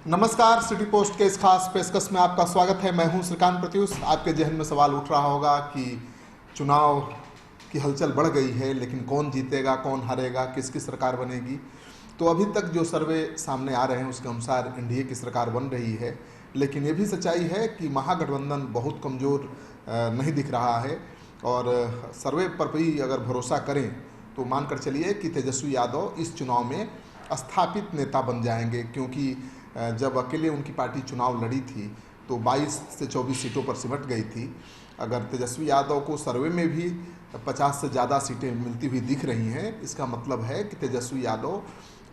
नमस्कार, city post के इस खास पेशकश में आपका स्वागत है। मैं हूं श्रीकांत प्रत्युष। आपके जहन में सवाल उठ रहा होगा कि चुनाव की हलचल बढ़ गई है, लेकिन कौन जीतेगा, कौन हारेगा, किसकी सरकार बनेगी। तो अभी तक जो सर्वे सामने आ रहे हैं उसके अनुसार एनडीए की सरकार बन रही है, लेकिन ये भी सच्चाई है कि महागठबंधन बहुत कमज़ोर नहीं दिख रहा है। और सर्वे पर भी अगर भरोसा करें तो मानकर चलिए कि तेजस्वी यादव इस चुनाव में स्थापित नेता बन जाएंगे, क्योंकि जब अकेले उनकी पार्टी चुनाव लड़ी थी तो 22 से 24 सीटों पर सिमट गई थी। अगर तेजस्वी यादव को सर्वे में भी 50 से ज़्यादा सीटें मिलती हुई दिख रही हैं, इसका मतलब है कि तेजस्वी यादव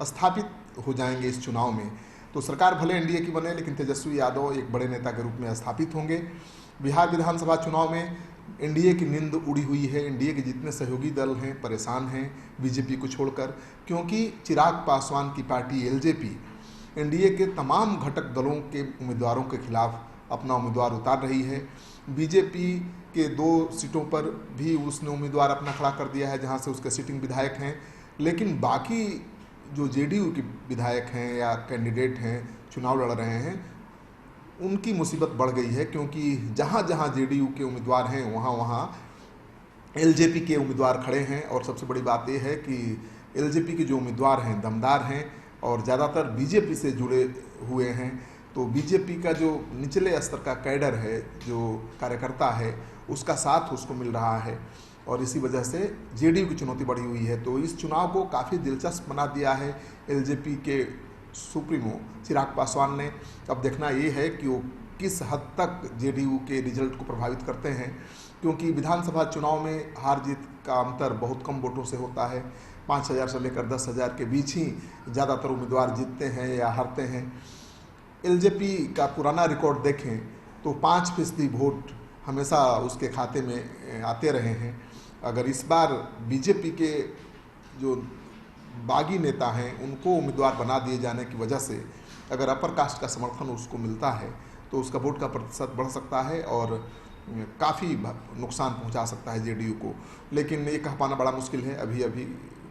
स्थापित हो जाएंगे इस चुनाव में। तो सरकार भले एनडीए की बने, लेकिन तेजस्वी यादव एक बड़े नेता के रूप में स्थापित होंगे। बिहार विधानसभा चुनाव में एनडीए की नींद उड़ी हुई है। एनडीए के जितने सहयोगी दल हैं परेशान हैं बीजेपी को छोड़कर, क्योंकि चिराग पासवान की पार्टी एलजेपी एनडीए के तमाम घटक दलों के उम्मीदवारों के खिलाफ अपना उम्मीदवार उतार रही है। बीजेपी के 2 सीटों पर भी उसने उम्मीदवार अपना खड़ा कर दिया है, जहां से उसके सिटिंग विधायक हैं। लेकिन बाकी जो जेडीयू के विधायक हैं या कैंडिडेट हैं चुनाव लड़ रहे हैं, उनकी मुसीबत बढ़ गई है, क्योंकि जहां जहां जेडीयू के उम्मीदवार हैं वहां वहां एलजेपी के उम्मीदवार खड़े हैं। और सबसे बड़ी बात यह है कि एलजेपी के जो उम्मीदवार हैं दमदार हैं और ज़्यादातर बीजेपी से जुड़े हुए हैं। तो बीजेपी का जो निचले स्तर का कैडर है, जो कार्यकर्ता है, उसका साथ उसको मिल रहा है और इसी वजह से जेडीयू की चुनौती बढ़ी हुई है। तो इस चुनाव को काफ़ी दिलचस्प बना दिया है एलजेपी के सुप्रीमो चिराग पासवान ने। अब देखना ये है कि वो किस हद तक जेडीयू के रिजल्ट को प्रभावित करते हैं, क्योंकि विधानसभा चुनाव में हार जीत का अंतर बहुत कम वोटों से होता है। 5,000 से लेकर 10,000 के बीच ही ज़्यादातर उम्मीदवार जीतते हैं या हारते हैं। एलजेपी का पुराना रिकॉर्ड देखें तो 5% वोट हमेशा उसके खाते में आते रहे हैं। अगर इस बार बीजेपी के जो बागी नेता हैं उनको उम्मीदवार बना दिए जाने की वजह से अगर अपर कास्ट का समर्थन उसको मिलता है तो उसका वोट का प्रतिशत बढ़ सकता है और काफ़ी नुकसान पहुंचा सकता है जेडीयू को। लेकिन ये कह पाना बड़ा मुश्किल है, अभी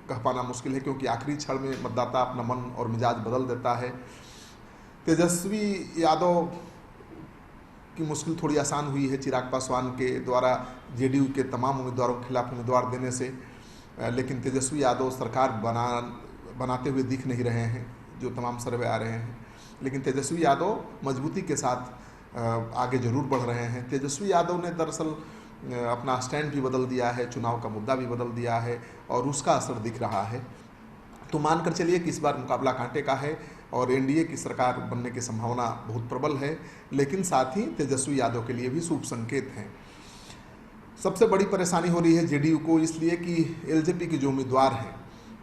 कह पाना मुश्किल है, क्योंकि आखिरी क्षण में मतदाता अपना मन और मिजाज बदल देता है। तेजस्वी यादव की मुश्किल थोड़ी आसान हुई है चिराग पासवान के द्वारा जेडीयू के तमाम उम्मीदवारों के खिलाफ उम्मीदवार देने से, लेकिन तेजस्वी यादव सरकार बनाते हुए दिख नहीं रहे हैं जो तमाम सर्वे आ रहे हैं। लेकिन तेजस्वी यादव मजबूती के साथ आगे जरूर बढ़ रहे हैं। तेजस्वी यादव ने दरअसल अपना स्टैंड भी बदल दिया है, चुनाव का मुद्दा भी बदल दिया है और उसका असर दिख रहा है। तो मानकर चलिए कि इस बार मुकाबला कांटे का है और एनडीए की सरकार बनने की संभावना बहुत प्रबल है, लेकिन साथ ही तेजस्वी यादव के लिए भी शुभ संकेत हैं। सबसे बड़ी परेशानी हो रही है जेडीयू को, इसलिए कि एलजेपी के जो उम्मीदवार हैं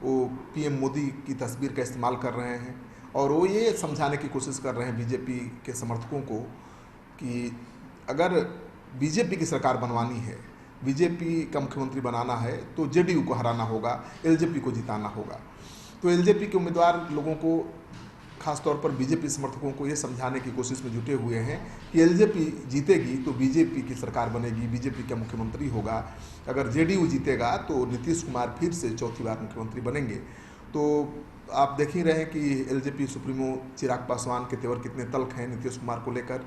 वो पीएम मोदी की तस्वीर का इस्तेमाल कर रहे हैं और वो ये समझाने की कोशिश कर रहे हैं बीजेपी के समर्थकों को कि अगर बीजेपी की सरकार बनवानी है, बीजेपी का मुख्यमंत्री बनाना है, तो जेडीयू को हराना होगा, एलजेपी को जिताना होगा। तो एलजेपी के उम्मीदवार लोगों को, खासतौर पर बीजेपी समर्थकों को ये समझाने की कोशिश में जुटे हुए हैं कि एलजेपी जीतेगी तो बीजेपी की सरकार बनेगी, बीजेपी का मुख्यमंत्री होगा। अगर जेडीयू जीतेगा तो नीतीश कुमार फिर से चौथी बार मुख्यमंत्री बनेंगे। तो आप देख ही रहे हैं कि एलजेपी सुप्रीमो चिराग पासवान के तेवर कितने तल्ख हैं नीतीश कुमार को लेकर।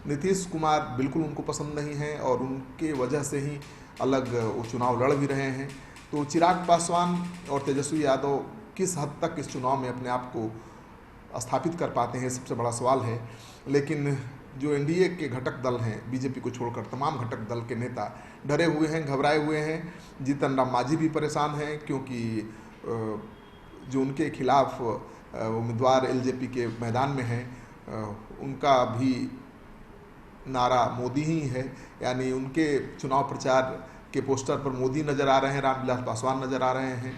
नीतीश कुमार बिल्कुल उनको पसंद नहीं है और उनके वजह से ही अलग वो चुनाव लड़ भी रहे हैं। तो चिराग पासवान और तेजस्वी यादव किस हद तक इस चुनाव में अपने आप को स्थापित कर पाते हैं, सबसे बड़ा सवाल है। लेकिन जो एनडीए के घटक दल हैं बीजेपी को छोड़कर तमाम घटक दल के नेता डरे हुए हैं, घबराए हुए हैं। जीतन राम मांझी भी परेशान हैं, क्योंकि जो उनके खिलाफ उम्मीदवार एलजेपी के मैदान में हैं उनका भी नारा मोदी ही है, यानी उनके चुनाव प्रचार के पोस्टर पर मोदी नज़र आ रहे हैं, रामविलास पासवान नज़र आ रहे हैं।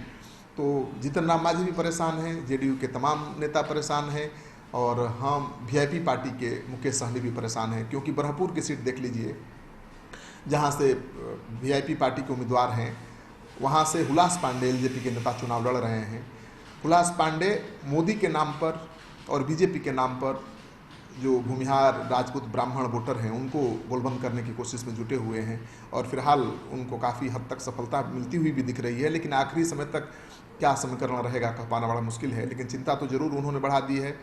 तो जीतन राम मांझी भी परेशान हैं, जेडीयू के तमाम नेता परेशान हैं और हम वीआईपी पार्टी के मुकेश सहनी भी परेशान हैं, क्योंकि बरहपुर की सीट देख लीजिए जहां से वीआईपी पार्टी के उम्मीदवार हैं, वहां से हुलास पांडे एलजेपी के नेता चुनाव लड़ रहे हैं। हुलास पांडे मोदी के नाम पर और बीजेपी के नाम पर जो भूमिहार राजपूत ब्राह्मण वोटर हैं उनको गोलबंद करने की कोशिश में जुटे हुए हैं और फिलहाल उनको काफ़ी हद तक सफलता मिलती हुई भी दिख रही है। लेकिन आखिरी समय तक क्या समीकरण रहेगा कह पाना बड़ा मुश्किल है, लेकिन चिंता तो जरूर उन्होंने बढ़ा दी है।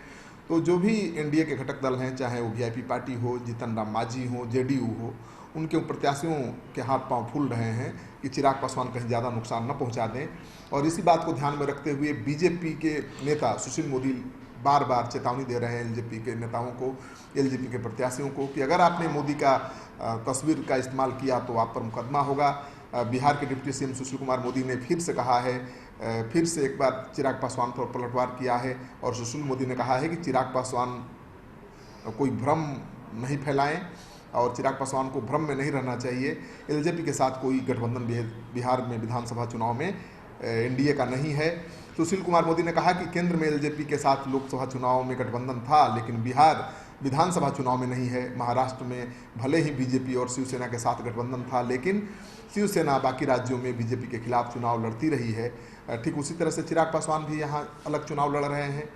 तो जो भी एनडीए के घटक दल हैं, चाहे वो वीआईपी पार्टी हो, जीतन राम मांझी हो, जेडीयू हो, उनके प्रत्याशियों के हाथ पांव फूल रहे हैं कि चिराग पासवान कहीं ज़्यादा नुकसान न पहुंचा दें। और इसी बात को ध्यान में रखते हुए बीजेपी के नेता सुशील मोदी बार बार चेतावनी दे रहे हैं एलजेपी के नेताओं को, एलजेपी के प्रत्याशियों को, कि अगर आपने मोदी का तस्वीर का इस्तेमाल किया तो आप पर मुकदमा होगा। बिहार के डिप्टी सीएम सुशील कुमार मोदी ने फिर से कहा है, फिर से एक बार चिराग पासवान पर पलटवार किया है और सुशील मोदी ने कहा है कि चिराग पासवान कोई भ्रम नहीं फैलाएं और चिराग पासवान को भ्रम में नहीं रहना चाहिए। एलजेपी के साथ कोई गठबंधन बिहार में विधानसभा चुनाव में एनडीए का नहीं है। सुशील कुमार मोदी ने कहा कि केंद्र में एलजेपी के साथ लोकसभा चुनाव में गठबंधन था, लेकिन बिहार विधानसभा चुनाव में नहीं है। महाराष्ट्र में भले ही बीजेपी और शिवसेना के साथ गठबंधन था, लेकिन शिवसेना बाकी राज्यों में बीजेपी के खिलाफ चुनाव लड़ती रही है। ठीक उसी तरह से चिराग पासवान भी यहाँ अलग चुनाव लड़ रहे हैं।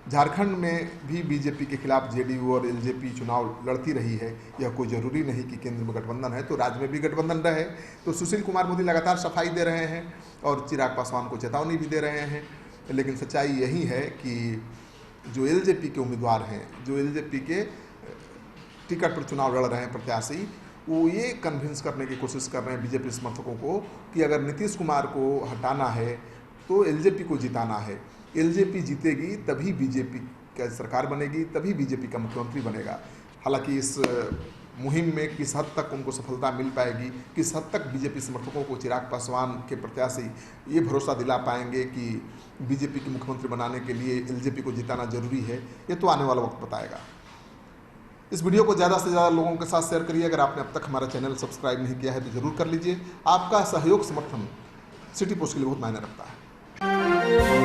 झारखंड में भी बीजेपी के खिलाफ जेडीयू और एलजेपी चुनाव लड़ती रही है। यह कोई ज़रूरी नहीं कि केंद्र में गठबंधन है तो राज्य में भी गठबंधन रहे। तो सुशील कुमार मोदी लगातार सफाई दे रहे हैं और चिराग पासवान को चेतावनी भी दे रहे हैं। लेकिन सच्चाई यही है कि जो एलजेपी के उम्मीदवार हैं, जो एलजेपी के टिकट पर चुनाव लड़ रहे हैं प्रत्याशी, वो ये कन्विंस करने की कोशिश कर रहे हैं बीजेपी समर्थकों को कि अगर नीतीश कुमार को हटाना है तो एलजेपी को जिताना है। एलजेपी जीतेगी तभी बीजेपी का सरकार बनेगी, तभी बीजेपी का मुख्यमंत्री बनेगा। हालांकि इस मुहिम में किस हद तक उनको सफलता मिल पाएगी, किस हद तक बीजेपी समर्थकों को चिराग पासवान के प्रत्याशी ये भरोसा दिला पाएंगे कि बीजेपी के मुख्यमंत्री बनाने के लिए एलजेपी को जिताना जरूरी है, ये तो आने वाला वक्त बताएगा। इस वीडियो को ज़्यादा से ज़्यादा लोगों के साथ शेयर करिए। अगर आपने अब तक हमारा चैनल सब्सक्राइब नहीं किया है तो ज़रूर कर लीजिए। आपका सहयोग समर्थन सिटी पोस्ट के लिए बहुत मायने रखता है।